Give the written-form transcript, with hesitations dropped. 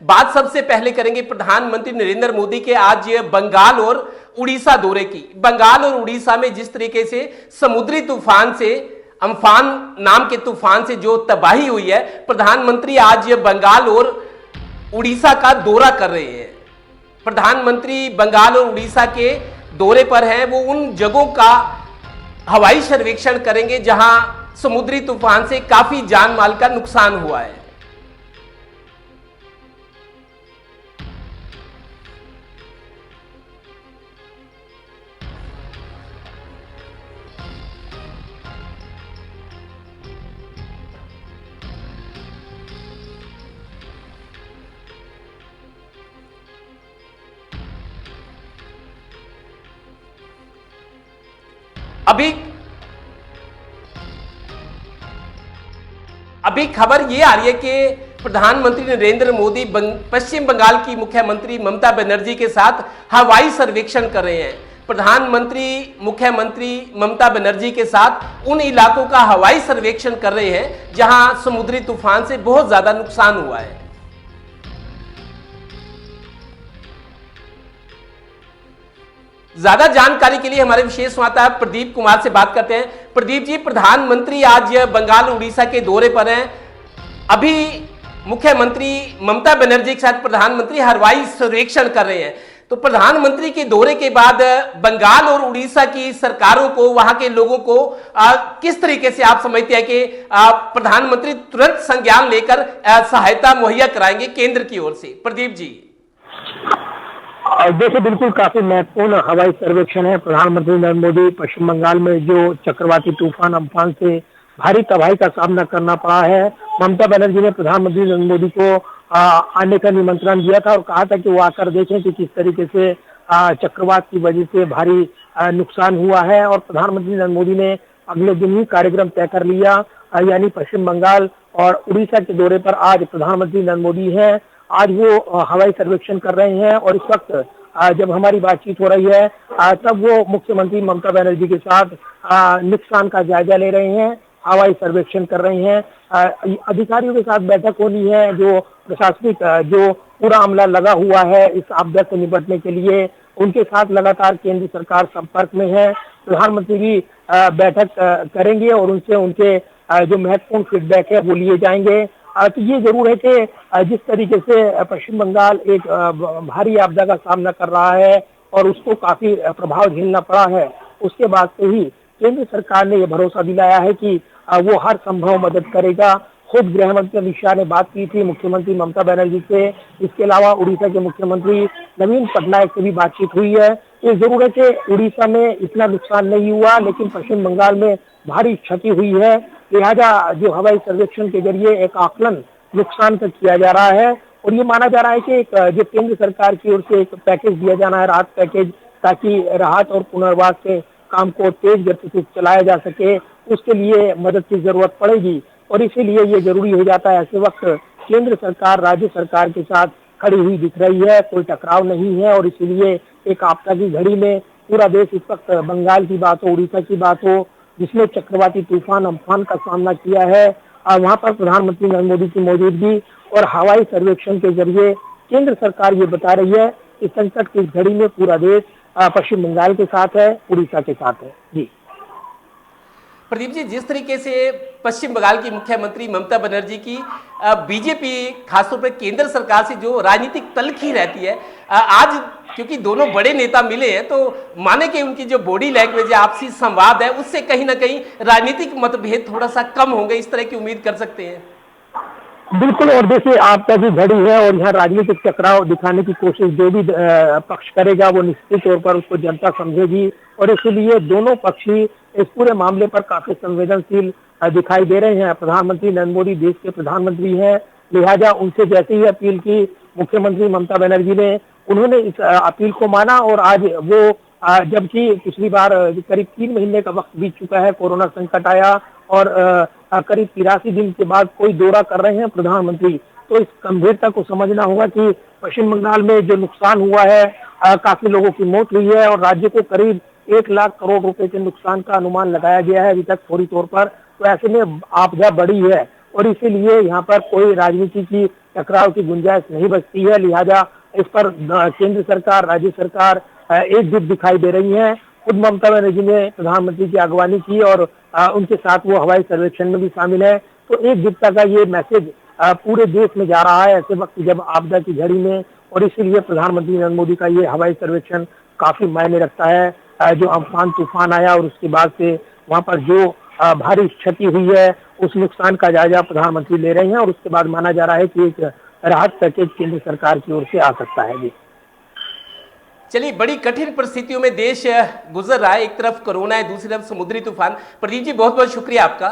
बात सबसे पहले करेंगे प्रधानमंत्री नरेंद्र मोदी के आज बंगाल और उड़ीसा दौरे की। बंगाल और उड़ीसा में जिस तरीके से समुद्री तूफान से, अम्फान नाम के तूफान से जो तबाही हुई है, प्रधानमंत्री आज बंगाल और उड़ीसा का दौरा कर रहे हैं। प्रधानमंत्री बंगाल और उड़ीसा के दौरे पर हैं। वो उन जगहों का हवाई सर्वेक्षण करेंगे जहां समुद्री तूफान से काफी जान माल का नुकसान हुआ है। अभी खबर ये आ रही है कि प्रधानमंत्री नरेंद्र मोदी पश्चिम बंगाल की मुख्यमंत्री ममता बनर्जी के साथ हवाई सर्वेक्षण कर रहे हैं। प्रधानमंत्री मुख्यमंत्री ममता बनर्जी के साथ उन इलाकों का हवाई सर्वेक्षण कर रहे हैं जहां समुद्री तूफान से बहुत ज्यादा नुकसान हुआ है। ज्यादा जानकारी के लिए हमारे विशेष संवाददाता प्रदीप कुमार से बात करते हैं। प्रदीप जी, प्रधानमंत्री आज बंगाल उड़ीसा के दौरे पर हैं। अभी मुख्यमंत्री ममता बनर्जी के साथ प्रधानमंत्री हवाई सर्वेक्षण कर रहे हैं। तो प्रधानमंत्री के दौरे के बाद बंगाल और उड़ीसा की सरकारों को, वहां के लोगों को किस तरीके से आप समझते हैं कि प्रधानमंत्री तुरंत संज्ञान लेकर सहायता मुहैया कराएंगे केंद्र की ओर से? प्रदीप जी। देखिए, बिल्कुल काफी महत्वपूर्ण हवाई सर्वेक्षण है। प्रधानमंत्री नरेंद्र मोदी पश्चिम बंगाल में जो चक्रवाती तूफान अम्फान से भारी तबाही का सामना करना पड़ा है, ममता बनर्जी ने प्रधानमंत्री नरेंद्र मोदी को आने का निमंत्रण दिया था और कहा था कि वो आकर देखें कि किस तरीके से चक्रवात की वजह से भारी नुकसान हुआ है। और प्रधानमंत्री नरेंद्र मोदी ने अगले दिन ही कार्यक्रम तय कर लिया, यानी पश्चिम बंगाल और उड़ीसा के दौरे पर आज प्रधानमंत्री नरेंद्र मोदी हैं। आज वो हवाई सर्वेक्षण कर रहे हैं और इस वक्त जब हमारी बातचीत हो रही है तब वो मुख्यमंत्री ममता बनर्जी के साथ नुकसान का जायजा ले रहे हैं, हवाई सर्वेक्षण कर रहे हैं। अधिकारियों के साथ बैठक होनी है। जो प्रशासनिक जो पूरा अमला लगा हुआ है इस आपदा से निपटने के लिए, उनके साथ लगातार केंद्र सरकार संपर्क में है। प्रधानमंत्री भी बैठक करेंगे और उनसे उनके जो महत्वपूर्ण फीडबैक है वो लिए जाएंगे। तो ये जरूर है कि जिस तरीके से पश्चिम बंगाल एक भारी आपदा का सामना कर रहा है और उसको काफी प्रभाव झेलना पड़ा है, उसके बाद से ही केंद्र सरकार ने यह भरोसा दिलाया है कि वो हर संभव मदद करेगा। खुद गृह मंत्री अमित शाह ने बात की थी मुख्यमंत्री ममता बनर्जी से। इसके अलावा उड़ीसा के मुख्यमंत्री नवीन पटनायक से भी बातचीत हुई है। ये जरूर है कि उड़ीसा में इतना नुकसान नहीं हुआ, लेकिन पश्चिम बंगाल में भारी क्षति हुई है। लिहाजा जो हवाई सर्वेक्षण के जरिए एक आकलन नुकसान का किया जा रहा है और ये माना जा रहा है कि एक जो केंद्र सरकार की ओर से एक पैकेज दिया जाना है, राहत पैकेज, ताकि राहत और पुनर्वास के काम को तेज गति से चलाया जा सके, उसके लिए मदद की जरूरत पड़ेगी। और इसीलिए ये जरूरी हो जाता है ऐसे वक्त केंद्र सरकार राज्य सरकार के साथ खड़ी हुई दिख रही है, कोई टकराव नहीं है। और इसीलिए एक आपदा की घड़ी में पूरा देश इस वक्त बंगाल की बात हो, उड़ीसा की बात हो, जिसने चक्रवाती तूफान अम्फान का सामना किया है, वहां पर प्रधानमंत्री नरेंद्र मोदी की मौजूदगी और हवाई सर्वेक्षण के जरिए केंद्र सरकार ये बता रही है कि संकट की घड़ी में पूरा देश पश्चिम बंगाल के साथ है, उड़ीसा के साथ है। जी प्रदीप जी, जिस तरीके से पश्चिम बंगाल की मुख्यमंत्री ममता बनर्जी की बीजेपी खासतौर पर केंद्र सरकार से जो राजनीतिक तलखी रहती है, आज क्योंकि दोनों बड़े नेता मिले हैं तो माने कि उनकी जो बॉडी लैंग्वेज है, आपसी संवाद है, उससे कहीं ना कहीं राजनीतिक मतभेद थोड़ा सा कम होंगे, इस तरह की उम्मीद कर सकते हैं? बिल्कुल। और देखिए, आपदा की घड़ी है और यहाँ राजनीतिक टकराव दिखाने की कोशिश जो भी पक्ष करेगा वो निश्चित तौर पर उसको जनता समझेगी और इसलिए दोनों पक्ष ही इस पूरे मामले पर काफी संवेदनशील दिखाई दे रहे हैं। प्रधानमंत्री नरेंद्र मोदी देश के प्रधानमंत्री हैं, लिहाजा उनसे जैसे ही अपील की मुख्यमंत्री ममता बनर्जी ने, उन्होंने इस अपील को माना और आज वो जबकि पिछली बार करीब 3 महीने का वक्त बीत चुका है, कोरोना संकट आया और करीब 83 दिन के बाद कोई दौरा कर रहे हैं प्रधानमंत्री, तो इस गंभीरता को समझना होगा कि पश्चिम बंगाल में जो नुकसान हुआ है, काफी लोगों की मौत हुई है और राज्य को करीब 1 लाख करोड़ रुपए के नुकसान का अनुमान लगाया गया है अभी तक फौरी तौर पर। तो ऐसे में आपदा बड़ी है और इसीलिए यहाँ पर कोई राजनीति की टकराव की गुंजाइश नहीं बचती है। लिहाजा इस पर केंद्र सरकार, राज्य सरकार एकजुट दिखाई दे रही है। खुद ममता बनर्जी ने प्रधानमंत्री की अगवानी की और उनके साथ वो हवाई सर्वेक्षण में भी शामिल है। तो एकजुटता का ये मैसेज पूरे देश में जा रहा है ऐसे वक्त जब आपदा की घड़ी में, और इसीलिए प्रधानमंत्री नरेंद्र मोदी का ये हवाई सर्वेक्षण काफी मायने रखता है। जो अम्फान तूफान आया और उसके बाद से वहां पर जो भारी क्षति हुई है उस नुकसान का जायजा प्रधानमंत्री ले रहे हैं, और उसके बाद माना जा रहा है कि एक राहत पैकेज केंद्र सरकार की ओर से आ सकता है। जी चलिए, बड़ी कठिन परिस्थितियों में देश गुजर रहा है, एक तरफ कोरोना है, दूसरी तरफ समुद्री तूफान। प्रदीप जी, बहुत बहुत शुक्रिया आपका।